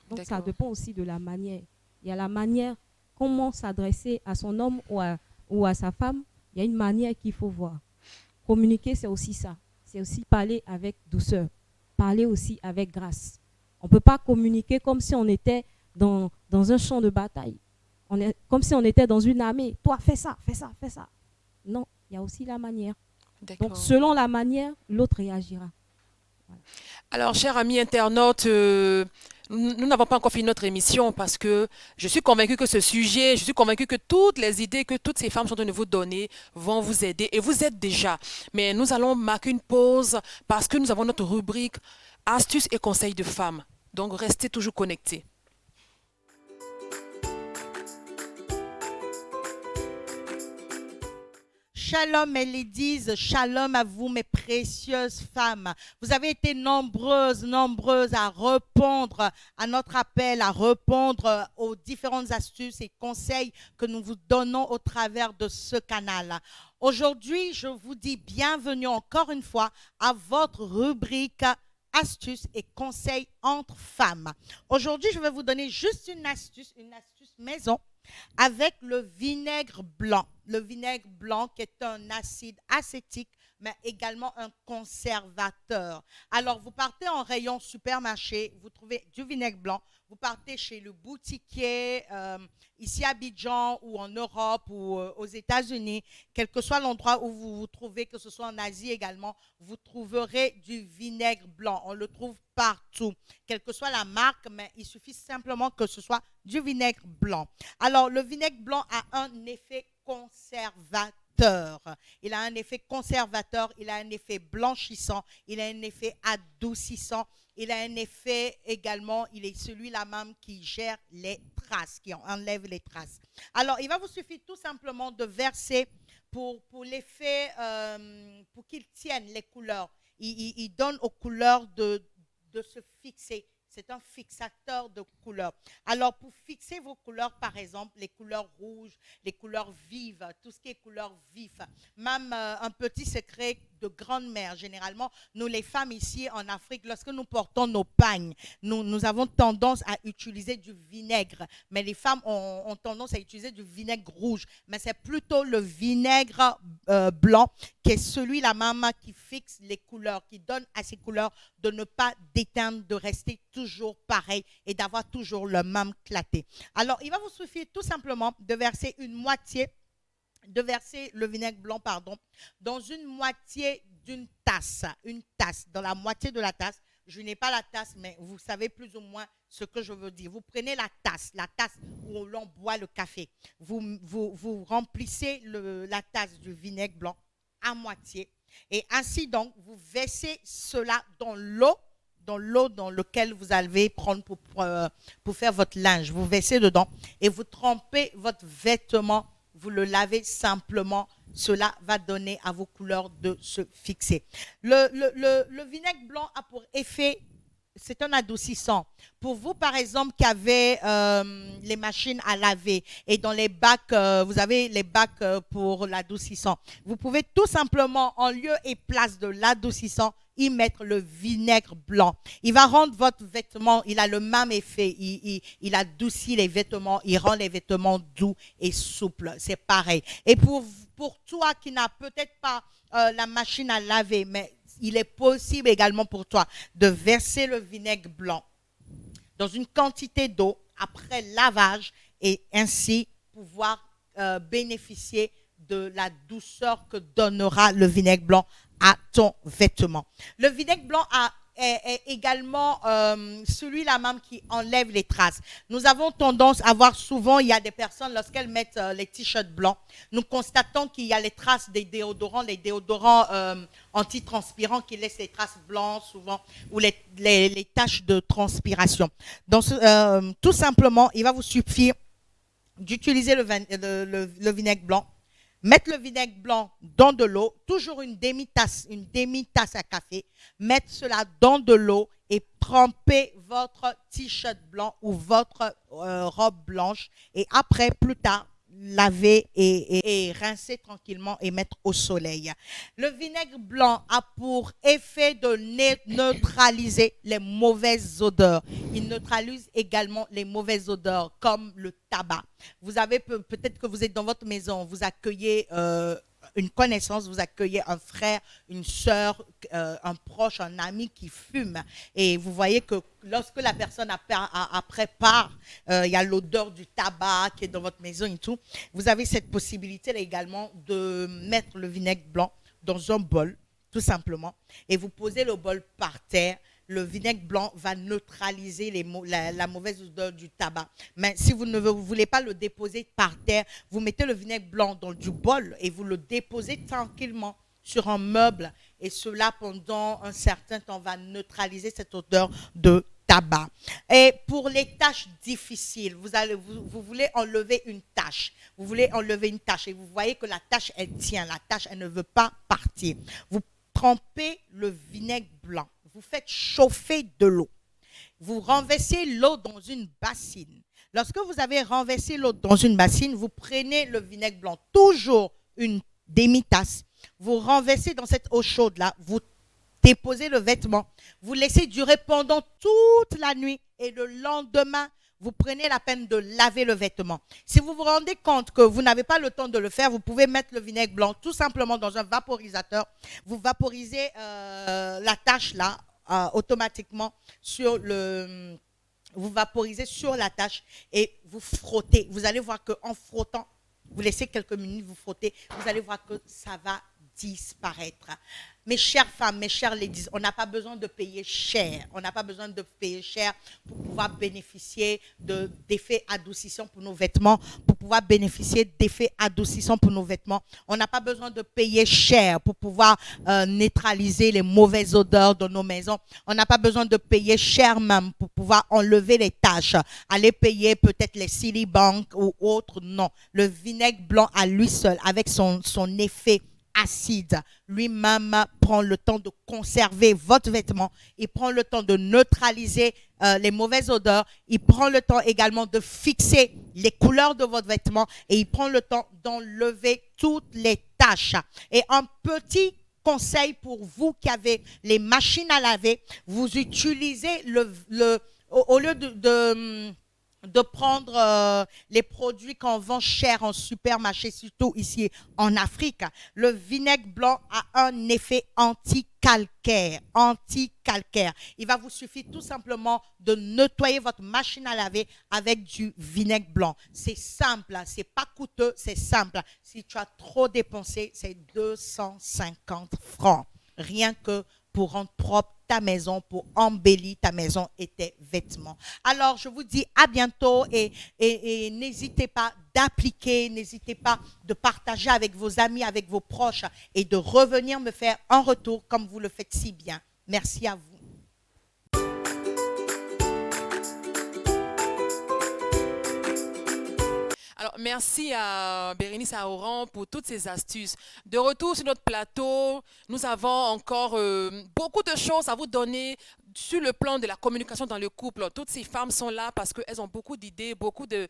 Donc, ça D'accord. dépend aussi de la manière. Il y a la manière, comment s'adresser à son homme ou à sa femme. Il y a une manière qu'il faut voir. Communiquer, c'est aussi ça. C'est aussi parler avec douceur. Parler aussi avec grâce. On ne peut pas communiquer comme si on était dans un champ de bataille. Comme si on était dans une armée. Toi, fais ça, fais ça, fais ça. Non, il y a aussi la manière. Donc, D'accord. selon la manière, l'autre réagira. Voilà. Alors, chers amis internautes, nous n'avons pas encore fini notre émission parce que je suis convaincue que ce sujet, je suis convaincue que toutes les idées que toutes ces femmes sont en train de vous donner vont vous aider et vous aident déjà. Mais nous allons marquer une pause parce que nous avons notre rubrique astuces et conseils de femmes. Donc, restez toujours connectés. Shalom mes ladies, shalom à vous mes précieuses femmes. Vous avez été nombreuses à répondre à notre appel, à répondre aux différentes astuces et conseils que nous vous donnons au travers de ce canal. Aujourd'hui, je vous dis bienvenue encore une fois à votre rubrique astuces et conseils entre femmes. Aujourd'hui, je vais vous donner juste une astuce maison avec le vinaigre blanc. Le vinaigre blanc qui est un acide acétique, mais également un conservateur. Alors, vous partez en rayon supermarché, vous trouvez du vinaigre blanc, vous partez chez le boutiquier, ici à Abidjan ou en Europe ou aux États-Unis, quel que soit l'endroit où vous vous trouvez, que ce soit en Asie également, vous trouverez du vinaigre blanc. On le trouve partout, quelle que soit la marque, mais il suffit simplement que ce soit du vinaigre blanc. Alors, le vinaigre blanc a un effet conservateur. Il a un effet conservateur, il a un effet blanchissant, il a un effet adoucissant, il a un effet également, il est celui-là même qui gère les traces, qui enlève les traces. Alors, il va vous suffire tout simplement de verser pour l'effet, pour qu'il tienne les couleurs. Il donne aux couleurs de se fixer. C'est un fixateur de couleurs. Alors, pour fixer vos couleurs, par exemple, les couleurs rouges, les couleurs vives, tout ce qui est couleurs vives, même un petit secret de grande-mère. Généralement, nous les femmes ici en Afrique, lorsque nous portons nos pagnes, nous avons tendance à utiliser du vinaigre. Mais les femmes ont tendance à utiliser du vinaigre rouge. Mais c'est plutôt le vinaigre blanc qui est celui-là même qui fixe les couleurs, qui donne à ces couleurs de ne pas déteindre, de rester toujours pareil et d'avoir toujours le même claté. Alors, il va vous suffire tout simplement de verser le vinaigre blanc, dans une moitié d'une tasse, dans la moitié de la tasse. Je n'ai pas la tasse, mais vous savez plus ou moins ce que je veux dire. Vous prenez la tasse où l'on boit le café. Vous remplissez la tasse du vinaigre blanc à moitié. Et ainsi donc, vous versez cela dans l'eau dans lequel vous allez prendre pour faire votre linge. Vous versez dedans et vous trempez votre vêtement. Vous le lavez simplement. Cela va donner à vos couleurs de se fixer. Le vinaigre blanc a pour effet, c'est un adoucissant. Pour vous, par exemple, qui avez les machines à laver et dans les bacs, vous avez les bacs pour l'adoucissant. Vous pouvez tout simplement, en lieu et place de l'adoucissant, y mettre le vinaigre blanc. Il va rendre votre vêtement, il a le même effet. Il adoucit les vêtements, il rend les vêtements doux et souples. C'est pareil. Et pour toi qui n'as peut-être pas la machine à laver, mais il est possible également pour toi de verser le vinaigre blanc dans une quantité d'eau après lavage et ainsi pouvoir bénéficier de la douceur que donnera le vinaigre blanc à ton vêtement. Le vinaigre blanc a est également celui-là même qui enlève les traces. Nous avons tendance à voir souvent, il y a des personnes, lorsqu'elles mettent les t-shirts blancs, nous constatons qu'il y a les traces des déodorants, les déodorants antitranspirants qui laissent les traces blanches souvent, ou les taches de transpiration. Donc, tout simplement, il va vous suffire d'utiliser le vinaigre blanc. Mettre le vinaigre blanc dans de l'eau, toujours une demi-tasse à café. Mettre cela dans de l'eau et tremper votre t-shirt blanc ou votre robe blanche. Et après, plus tard, laver et rincer tranquillement et mettre au soleil. Le vinaigre blanc a pour effet de neutraliser les mauvaises odeurs. Il neutralise également les mauvaises odeurs comme le tabac. Vous avez peut-être que vous êtes dans votre maison, vous accueillez une connaissance, vous accueillez un frère, une sœur, un proche, un ami qui fume. Et vous voyez que lorsque la personne après part, il y a l'odeur du tabac qui est dans votre maison et tout. Vous avez cette possibilité là également de mettre le vinaigre blanc dans un bol, tout simplement. Et vous posez le bol par terre. Le vinaigre blanc va neutraliser la mauvaise odeur du tabac. Mais si vous ne voulez pas le déposer par terre, vous mettez le vinaigre blanc dans du bol et vous le déposez tranquillement sur un meuble. Et cela, pendant un certain temps, va neutraliser cette odeur de tabac. Et pour les tâches difficiles, vous voulez enlever une tâche. Vous voulez enlever une tâche et vous voyez que la tâche, elle tient. La tâche, elle ne veut pas partir. Vous trempez le vinaigre blanc. Vous faites chauffer de l'eau. Vous renversez l'eau dans une bassine. Lorsque vous avez renversé l'eau dans une bassine, vous prenez le vinaigre blanc, toujours une demi-tasse. Vous renversez dans cette eau chaude-là, vous déposez le vêtement. Vous laissez durer pendant toute la nuit et le lendemain, vous prenez la peine de laver le vêtement. Si vous vous rendez compte que vous n'avez pas le temps de le faire, vous pouvez mettre le vinaigre blanc tout simplement dans un vaporisateur. Vous vaporisez la tâche là automatiquement sur le... Vous vaporisez sur la tâche et vous frottez. Vous allez voir qu'en frottant, vous laissez quelques minutes, vous frottez, vous allez voir que ça va disparaître. Mes chères femmes, mes chères ladies, on n'a pas besoin de payer cher. On n'a pas besoin de payer cher pour pouvoir bénéficier d'effets adoucissants pour nos vêtements, pour pouvoir bénéficier d'effets adoucissants pour nos vêtements. On n'a pas besoin de payer cher pour pouvoir neutraliser les mauvaises odeurs de nos maisons. On n'a pas besoin de payer cher même pour pouvoir enlever les taches. Aller payer peut-être les Citibank ou autres, non. Le vinaigre blanc à lui seul, avec son effet acide, lui-même prend le temps de conserver votre vêtement, il prend le temps de neutraliser les mauvaises odeurs, il prend le temps également de fixer les couleurs de votre vêtement et il prend le temps d'enlever toutes les taches. Et un petit conseil pour vous qui avez les machines à laver, vous utilisez au lieu de prendre les produits qu'on vend cher en supermarché, surtout ici en Afrique. Le vinaigre blanc a un effet anti-calcaire. Il va vous suffire tout simplement de nettoyer votre machine à laver avec du vinaigre blanc. C'est simple, c'est pas coûteux, c'est simple. Si tu as trop dépensé, c'est 250 francs. Rien que pour rendre propre ta maison, pour embellir ta maison et tes vêtements. Alors, je vous dis à bientôt et n'hésitez pas d'appliquer, n'hésitez pas de partager avec vos amis, avec vos proches et de revenir me faire un retour comme vous le faites si bien. Merci à vous. Alors, merci à Bérénice Aoran pour toutes ces astuces. De retour sur notre plateau, nous avons encore beaucoup de choses à vous donner sur le plan de la communication dans le couple. Toutes ces femmes sont là parce qu'elles ont beaucoup d'idées, beaucoup de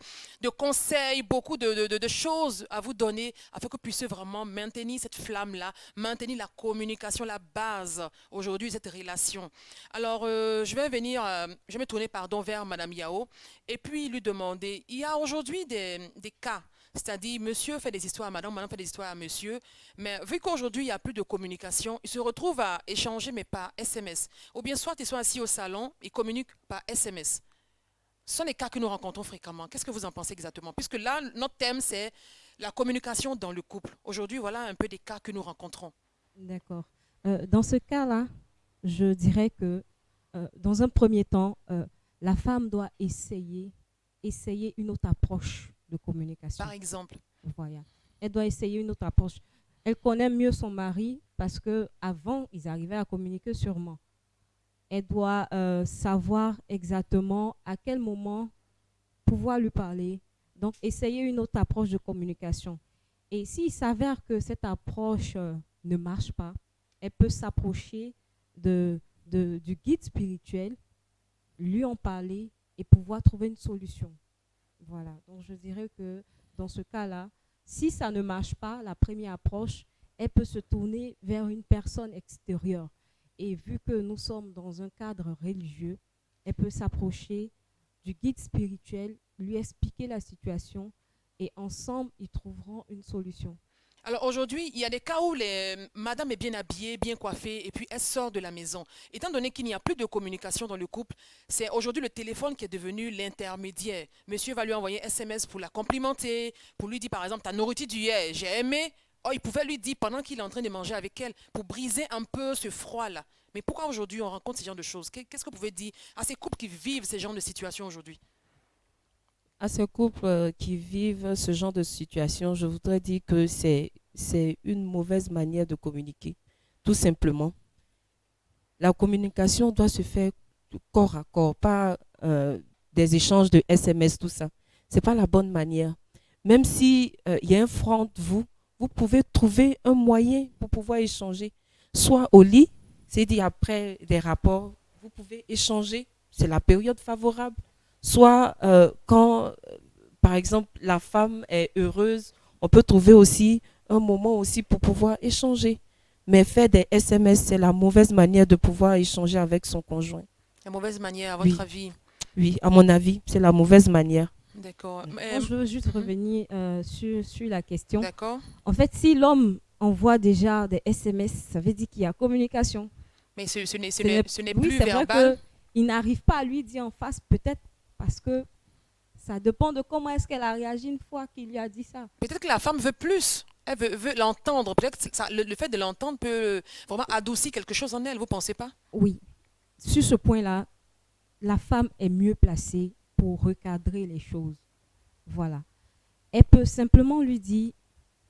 conseils, beaucoup de choses à vous donner afin que vous puissiez vraiment maintenir cette flamme-là, maintenir la communication, la base aujourd'hui de cette relation. Alors, je vais me tourner vers Madame Yao et puis lui demander, il y a aujourd'hui des cas, c'est-à-dire monsieur fait des histoires à madame, madame fait des histoires à monsieur, mais vu qu'aujourd'hui il n'y a plus de communication, ils se retrouvent à échanger mais par SMS. Ou bien soit ils sont assis au salon, ils communiquent par SMS. Ce sont les cas que nous rencontrons fréquemment. Qu'est-ce que vous en pensez exactement? Puisque là, notre thème c'est la communication dans le couple. Aujourd'hui, voilà un peu des cas que nous rencontrons. D'accord. Dans ce cas-là, je dirais que dans un premier temps, la femme doit essayer une autre approche de communication. Par exemple. Voilà. Elle doit essayer une autre approche. Elle connaît mieux son mari parce que avant ils arrivaient à communiquer sûrement. Elle doit savoir exactement à quel moment pouvoir lui parler. Donc, essayer une autre approche de communication. Et s'il s'avère que cette approche ne marche pas, elle peut s'approcher du guide spirituel, lui en parler et pouvoir trouver une solution. Voilà. Donc, je dirais que dans ce cas-là, si ça ne marche pas, la première approche, elle peut se tourner vers une personne extérieure. Et vu que nous sommes dans un cadre religieux, elle peut s'approcher du guide spirituel, lui expliquer la situation et ensemble, ils trouveront une solution. Alors aujourd'hui, il y a des cas où madame est bien habillée, bien coiffée, et puis elle sort de la maison. Étant donné qu'il n'y a plus de communication dans le couple, c'est aujourd'hui le téléphone qui est devenu l'intermédiaire. Monsieur va lui envoyer un SMS pour la complimenter, pour lui dire par exemple, ta nourriture d'hier, j'ai aimé. Oh, il pouvait lui dire pendant qu'il est en train de manger avec elle, pour briser un peu ce froid-là. Mais pourquoi aujourd'hui on rencontre ce genre de choses? Qu'est-ce que vous pouvez dire à ces couples qui vivent ce genre de situation aujourd'hui? À ces couples qui vivent ce genre de situation, je voudrais dire que c'est une mauvaise manière de communiquer, tout simplement. La communication doit se faire corps à corps, pas des échanges de SMS, tout ça. Ce n'est pas la bonne manière. Même s'il y a un franc entre vous, vous pouvez trouver un moyen pour pouvoir échanger. Soit au lit, c'est-à-dire après des rapports, vous pouvez échanger, c'est la période favorable. Soit quand, par exemple, la femme est heureuse, on peut trouver aussi un moment aussi pour pouvoir échanger. Mais faire des SMS, c'est la mauvaise manière de pouvoir échanger avec son conjoint. La mauvaise manière, à votre Oui. avis? Oui, à mon avis, c'est la mauvaise manière. D'accord. Moi, je veux juste revenir sur la question. D'accord. En fait, si l'homme envoie déjà des SMS, ça veut dire qu'il y a communication. Mais ce Ce n'est oui, plus c'est vrai verbal. qu'il n'arrive pas à lui dire en face, peut-être parce que ça dépend de comment est-ce qu'elle a réagi une fois qu'il lui a dit ça. Peut-être que la femme veut plus. Elle veut l'entendre. Peut-être que le fait de l'entendre peut vraiment adoucir quelque chose en elle. Vous ne pensez pas? Oui, sur ce point-là, la femme est mieux placée pour recadrer les choses. Voilà. Elle peut simplement lui dire,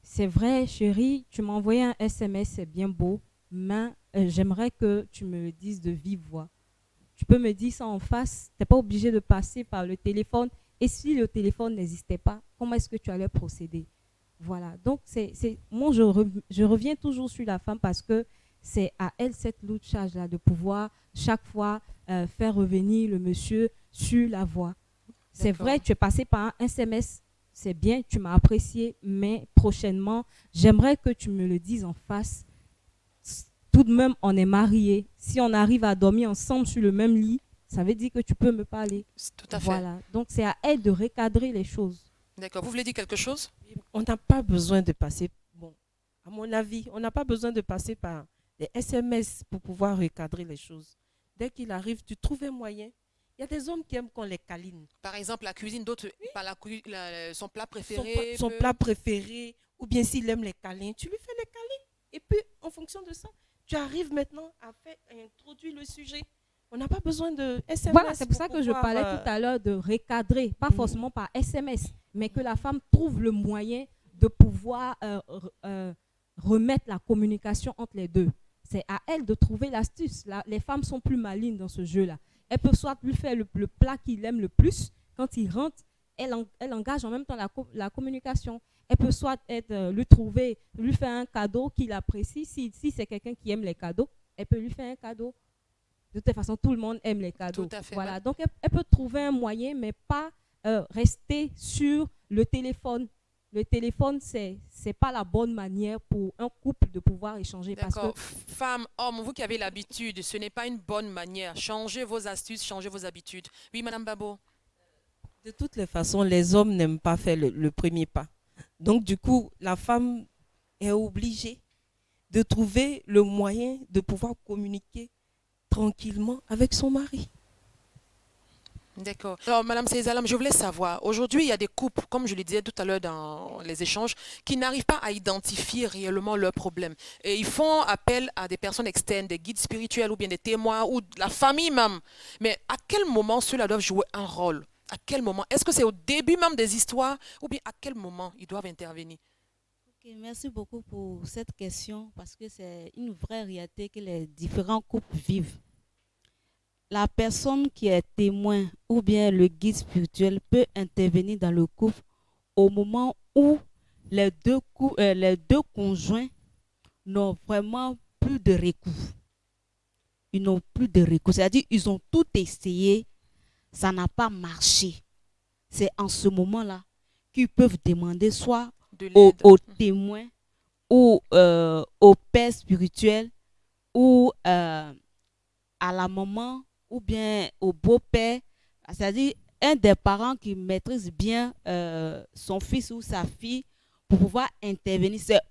c'est vrai, chérie, tu m'as envoyé un SMS, c'est bien beau, mais j'aimerais que tu me le dises de vive voix. Tu peux me dire ça en face, tu n'es pas obligé de passer par le téléphone. Et si le téléphone n'existait pas, comment est-ce que tu allais procéder? Voilà. Donc, moi, je reviens toujours sur la femme parce que c'est à elle cette lourde charge-là de pouvoir chaque fois faire revenir le monsieur sur la voie. C'est D'accord. vrai, tu es passé par un SMS, c'est bien, tu m'as apprécié, mais prochainement, j'aimerais que tu me le dises en face. Tout de même, on est mariés. Si on arrive à dormir ensemble sur le même lit, ça veut dire que tu peux me parler. Tout à fait. Voilà. Donc, c'est à elle de recadrer les choses. D'accord. Vous voulez dire quelque chose? On n'a pas besoin de passer, bon, à mon avis, on n'a pas besoin de passer par des SMS pour pouvoir recadrer les choses. Dès qu'il arrive, tu trouves un moyen. Il y a des hommes qui aiment qu'on les câline. Par exemple, la cuisine, d'autres, par son plat préféré. Son plat préféré, ou bien s'il aime les câlins, tu lui fais les câlins. Et puis, en fonction de ça, tu arrives maintenant à introduire le sujet. On n'a pas besoin de SMS. Voilà, c'est pour ça que je parlais tout à l'heure de recadrer, pas forcément par SMS, mais que la femme trouve le moyen de pouvoir remettre la communication entre les deux. C'est à elle de trouver l'astuce. Les femmes sont plus malines dans ce jeu-là. Elle peut soit lui faire le plat qu'il aime le plus. Quand il rentre, elle engage en même temps la communication. Elle peut soit lui faire un cadeau qu'il apprécie. Si c'est quelqu'un qui aime les cadeaux, elle peut lui faire un cadeau. De toute façon, tout le monde aime les cadeaux. Tout à fait. Voilà. Donc, elle peut trouver un moyen, mais pas rester sur le téléphone. Le téléphone, c'est pas la bonne manière pour un couple de pouvoir échanger. D'accord. Femme, homme, vous qui avez l'habitude, ce n'est pas une bonne manière. Changez vos astuces, changez vos habitudes. Oui, Madame Babo. De toutes les façons, les hommes n'aiment pas faire le premier pas. Donc, du coup, la femme est obligée de trouver le moyen de pouvoir communiquer tranquillement avec son mari. D'accord. Alors, Madame Seizalam, je voulais savoir, aujourd'hui, il y a des couples, comme je le disais tout à l'heure dans les échanges, qui n'arrivent pas à identifier réellement leurs problèmes. Et ils font appel à des personnes externes, des guides spirituels ou bien des témoins ou de la famille même. Mais à quel moment ceux-là doivent jouer un rôle? À quel moment? Est-ce que c'est au début même des histoires ou bien à quel moment ils doivent intervenir? Ok, merci beaucoup pour cette question parce que c'est une vraie réalité que les différents couples vivent. La personne qui est témoin ou bien le guide spirituel peut intervenir dans le couple au moment où les deux conjoints n'ont vraiment plus de recours. Ils n'ont plus de recours. C'est-à-dire ils ont tout essayé, ça n'a pas marché. C'est en ce moment-là qu'ils peuvent demander soit De l'aide. au témoin ou au père spirituel ou à la maman ou bien au beau-père, c'est-à-dire un des parents qui maîtrise bien son fils ou sa fille pour pouvoir intervenir. C'est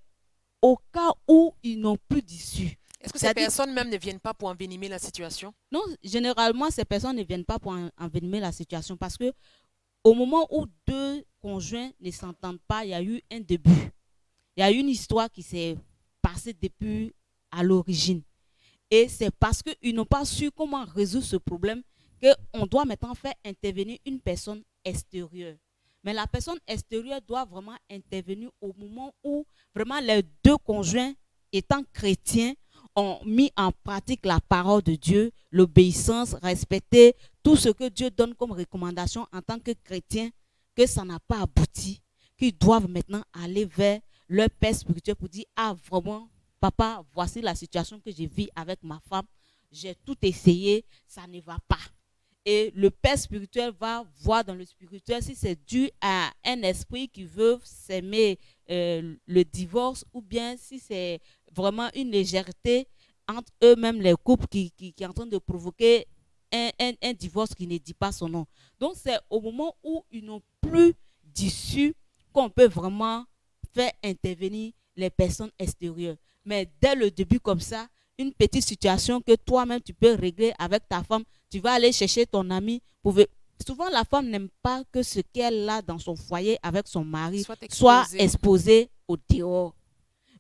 au cas où ils n'ont plus d'issue. Est-ce que ces C'est-à-dire, personnes même ne viennent pas pour envenimer la situation? non, généralement, ces personnes ne viennent pas pour envenimer la situation parce que au moment où deux conjoints ne s'entendent pas, il y a eu un début. Il y a eu une histoire qui s'est passée depuis à l'origine. Et c'est parce qu'ils n'ont pas su comment résoudre ce problème qu'on doit maintenant faire intervenir une personne extérieure. Mais la personne extérieure doit vraiment intervenir au moment où vraiment les deux conjoints, étant chrétiens, ont mis en pratique la parole de Dieu, l'obéissance, respecter tout ce que Dieu donne comme recommandation en tant que chrétien, que ça n'a pas abouti, qu'ils doivent maintenant aller vers leur père spirituel pour dire, ah vraiment, papa, voici la situation que je vis avec ma femme, j'ai tout essayé, ça ne va pas. Et le père spirituel va voir dans le spirituel si c'est dû à un esprit qui veut s'aimer le divorce ou bien si c'est vraiment une légèreté entre eux-mêmes, les couples qui est en train de provoquer un divorce qui ne dit pas son nom. Donc c'est au moment où ils n'ont plus d'issue qu'on peut vraiment faire intervenir les personnes extérieures. Mais dès le début comme ça, une petite situation que toi-même tu peux régler avec ta femme, tu vas aller chercher ton ami. Souvent, la femme n'aime pas que ce qu'elle a dans son foyer avec son mari Soit soit exposé. exposé au dehors.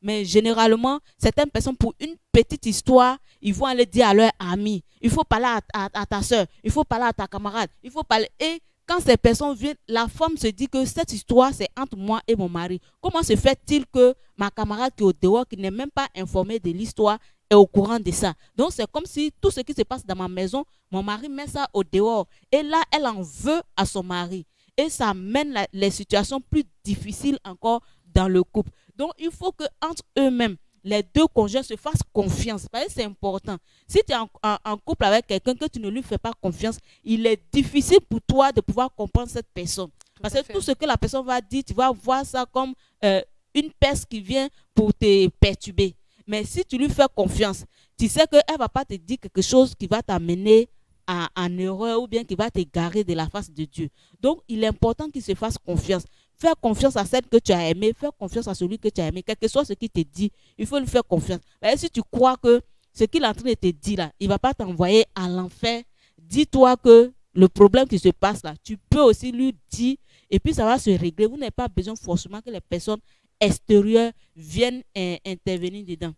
Mais généralement, certaines personnes, pour une petite histoire, ils vont aller dire à leur ami, il faut parler à ta soeur, il faut parler à ta camarade, il faut parler. Et quand ces personnes viennent, la femme se dit que cette histoire, c'est entre moi et mon mari. Comment se fait-il que ma camarade qui est au dehors, qui n'est même pas informée de l'histoire, est au courant de ça? Donc, c'est comme si tout ce qui se passe dans ma maison, mon mari met ça au dehors. Et là, elle en veut à son mari. Et ça mène les situations plus difficiles encore dans le couple. Donc, il faut que entre eux-mêmes, les deux conjoints se fassent confiance. Parce que c'est important. Si tu es en couple avec quelqu'un que tu ne lui fais pas confiance, il est difficile pour toi de pouvoir comprendre cette personne. Tout Parce à que fait. tout ce que la personne va dire, tu vas voir ça comme une peste qui vient pour te perturber. Mais si tu lui fais confiance, tu sais qu'elle ne va pas te dire quelque chose qui va t'amener en erreur ou bien qui va t'égarer de la face de Dieu. Donc, il est important qu'il se fasse confiance. Faire confiance à celle que tu as aimée, faire confiance à celui que tu as aimé, quel que soit ce qu'il te dit, il faut lui faire confiance. Mais si tu crois que ce qu'il est en train de te dire là, il ne va pas t'envoyer à l'enfer, dis-toi que le problème qui se passe là, tu peux aussi lui dire et puis ça va se régler. Vous n'avez pas besoin forcément que les personnes extérieures viennent intervenir dedans.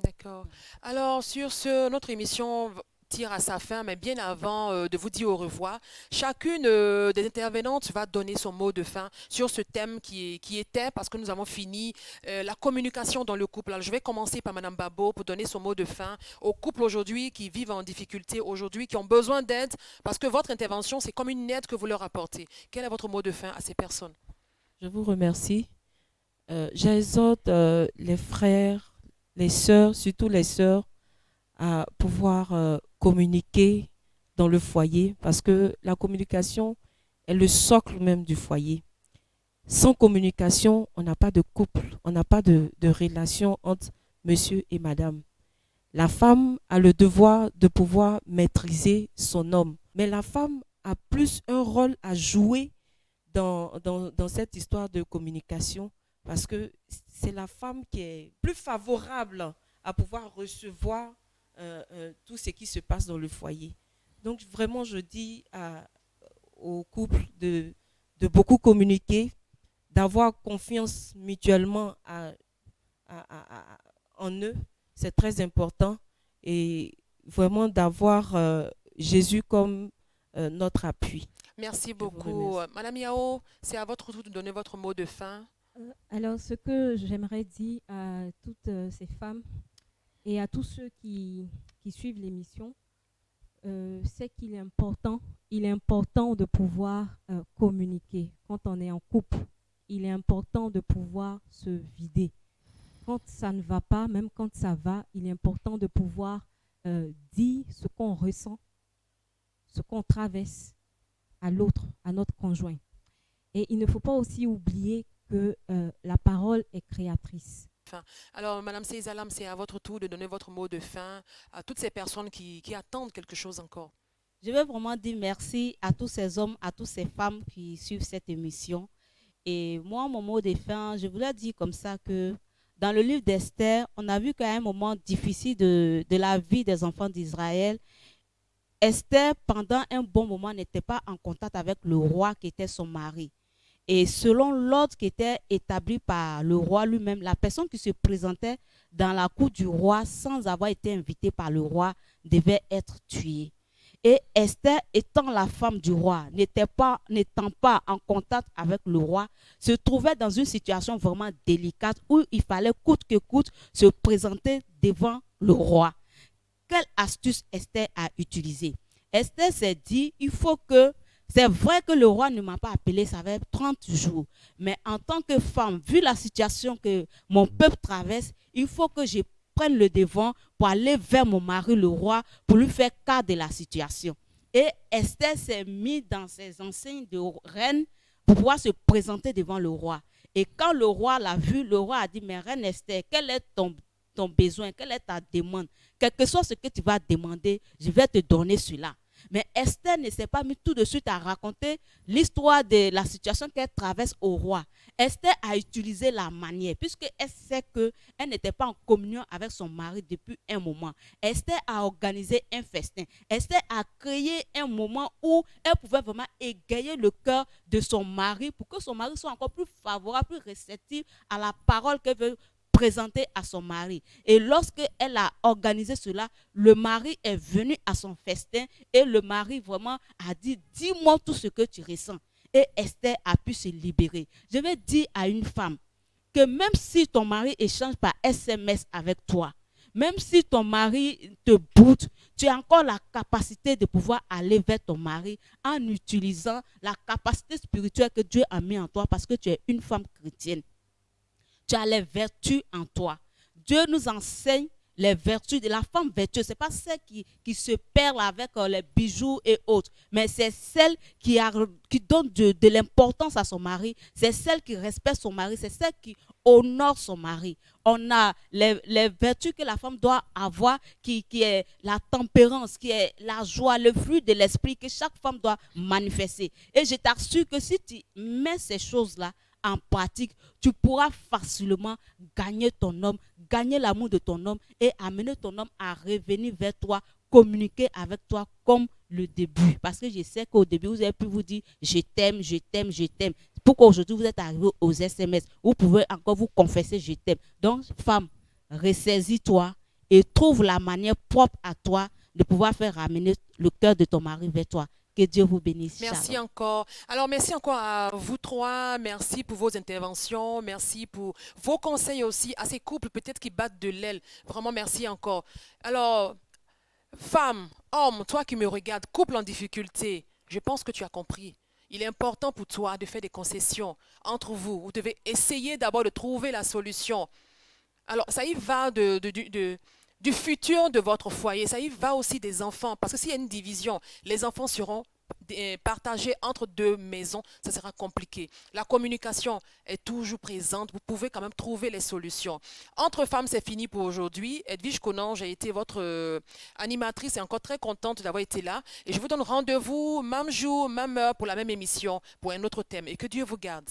D'accord. Alors, sur ce, notre émission tire à sa fin, mais bien avant de vous dire au revoir, chacune des intervenantes va donner son mot de fin sur ce thème qui était, parce que nous avons fini, la communication dans le couple. Alors, je vais commencer par Madame Babo pour donner son mot de fin aux couples aujourd'hui qui vivent en difficulté aujourd'hui, qui ont besoin d'aide, parce que votre intervention, c'est comme une aide que vous leur apportez. Quel est votre mot de fin à ces personnes? Je vous remercie. J'exhorte les frères, les sœurs, surtout les sœurs, à pouvoir communiquer dans le foyer parce que la communication est le socle même du foyer. Sans communication, on n'a pas de couple, on n'a pas de relation entre monsieur et madame. La femme a le devoir de pouvoir maîtriser son homme, mais la femme a plus un rôle à jouer dans cette histoire de communication parce que c'est la femme qui est plus favorable à pouvoir recevoir tout ce qui se passe dans le foyer. Donc vraiment, je dis au couple de beaucoup communiquer, d'avoir confiance mutuellement en eux. C'est très important. Et vraiment d'avoir Jésus comme notre appui. Merci Je vous beaucoup. remercie. Madame Yao, c'est à votre tour de donner votre mot de fin. Alors, ce que j'aimerais dire à toutes ces femmes et à tous ceux qui suivent l'émission, c'est il est important de pouvoir communiquer quand on est en couple. Il est important de pouvoir se vider. Quand ça ne va pas, même quand ça va, il est important de pouvoir dire ce qu'on ressent, ce qu'on traverse à l'autre, à notre conjoint. Et il ne faut pas aussi oublier que la parole est créatrice. Alors, Madame Seizalam, c'est à votre tour de donner votre mot de fin à toutes ces personnes qui attendent quelque chose encore. Je veux vraiment dire merci à tous ces hommes, à toutes ces femmes qui suivent cette émission. Et moi, mon mot de fin, je voulais dire comme ça que dans le livre d'Esther, on a vu qu'à un moment difficile de la vie des enfants d'Israël, Esther, pendant un bon moment, n'était pas en contact avec le roi qui était son mari. Et selon l'ordre qui était établi par le roi lui-même, la personne qui se présentait dans la cour du roi sans avoir été invitée par le roi devait être tuée. Et Esther, étant la femme du roi, n'étant pas en contact avec le roi, se trouvait dans une situation vraiment délicate où il fallait coûte que coûte se présenter devant le roi. Quelle astuce Esther a utilisée? Esther s'est dit, c'est vrai que le roi ne m'a pas appelé, ça fait 30 jours. Mais en tant que femme, vu la situation que mon peuple traverse, il faut que je prenne le devant pour aller vers mon mari, le roi, pour lui faire cas de la situation. Et Esther s'est mise dans ses enseignes de reine pour pouvoir se présenter devant le roi. Et quand le roi l'a vu, le roi a dit, mais reine Esther, quel est ton besoin, quelle est ta demande? Quel que soit ce que tu vas demander, je vais te donner cela. Mais Esther ne s'est pas mise tout de suite à raconter l'histoire de la situation qu'elle traverse au roi. Esther a utilisé la manière, puisqu'elle sait qu'elle n'était pas en communion avec son mari depuis un moment. Esther a organisé un festin. Esther a créé un moment où elle pouvait vraiment égayer le cœur de son mari pour que son mari soit encore plus favorable, plus réceptif à la parole qu'elle veut présenter à son mari. Et lorsqu'elle a organisé cela, le mari est venu à son festin et le mari vraiment a dit, dis-moi tout ce que tu ressens. Et Esther a pu se libérer. Je vais dire à une femme que même si ton mari échange par SMS avec toi, même si ton mari te boude, tu as encore la capacité de pouvoir aller vers ton mari en utilisant la capacité spirituelle que Dieu a mis en toi parce que tu es une femme chrétienne. Tu as les vertus en toi. Dieu nous enseigne les vertus de la femme vertueuse. Ce n'est pas celle qui se perd avec les bijoux et autres, mais c'est celle qui donne de l'importance à son mari. C'est celle qui respecte son mari. C'est celle qui honore son mari. On a les vertus que la femme doit avoir, qui est la tempérance, qui est la joie, le fruit de l'esprit que chaque femme doit manifester. Et je t'assure que si tu mets ces choses-là en pratique, tu pourras facilement gagner ton homme, gagner l'amour de ton homme et amener ton homme à revenir vers toi, communiquer avec toi comme le début. Parce que je sais qu'au début, vous avez pu vous dire je t'aime, je t'aime, je t'aime. Pourquoi aujourd'hui vous êtes arrivé aux SMS? Vous pouvez encore vous confesser je t'aime. Donc, femme, ressaisis-toi et trouve la manière propre à toi de pouvoir faire ramener le cœur de ton mari vers toi. Que Dieu vous bénisse. Merci Shalom. encore. Alors, merci encore à vous trois. Merci pour vos interventions. Merci pour vos conseils aussi à ces couples peut-être qui battent de l'aile. Vraiment, merci encore. Alors, femme, homme, toi qui me regardes, couple en difficulté, je pense que tu as compris. Il est important pour toi de faire des concessions entre vous. Vous devez essayer d'abord de trouver la solution. Alors, ça y va du futur de votre foyer. Ça y va aussi des enfants. Parce que s'il y a une division, les enfants seront partagés entre deux maisons. Ça sera compliqué. La communication est toujours présente. Vous pouvez quand même trouver les solutions. Entre femmes, c'est fini pour aujourd'hui. Edwige Conan, j'ai été votre animatrice et encore très contente d'avoir été là. Et je vous donne rendez-vous même jour, même heure pour la même émission, pour un autre thème. Et que Dieu vous garde.